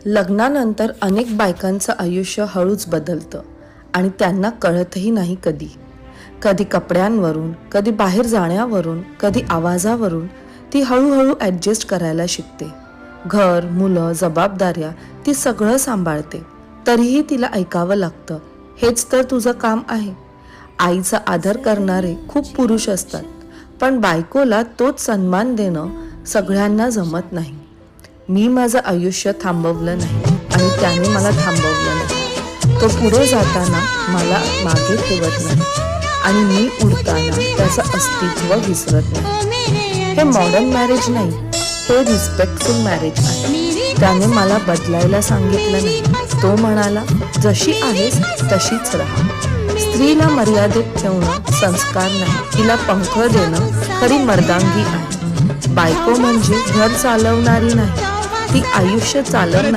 लग्नानंतर अनेक बायकांचं आयुष्य हळूच बदलतं आणि त्यांना कळतही नाही कधी. कधी कपड्यांवरून, कधी बाहेर जाण्यावरून, कधी आवाजावरून ती हळूहळू ॲडजस्ट करायला शिकते. घर, मुलं, जबाबदाऱ्या ती सगळं सांभाळते. तरीही तिला ऐकावं लागतं, हेच तर तुझं काम आहे. आईचा आदर करणारे खूप पुरुष असतात, पण बायकोला तोच सन्मान देणं सगळ्यांना जमत नाही. मी माझं आयुष्य थांबवलं नाही आणि त्याने मला थांबवलं नाही. तो पुढे जाताना मला मागे ठेवत नाही आणि मी उडताना त्याचं अस्तित्व विसरत नाही. हे मॉडर्न मॅरेज नाही, हे रिस्पेक्टफुल मॅरेज आहे. त्याने मला बदलायला सांगितलं नाही. तो म्हणाला, जशी आहेस तशीच राहा. स्त्रीला मर्यादेत ठेवणं संस्कार नाही, तिला पंख देणं खरी मर्दांगी आहे. बायको म्हणजे घर चालवणारी नाही, ती आयुष्य चालवणार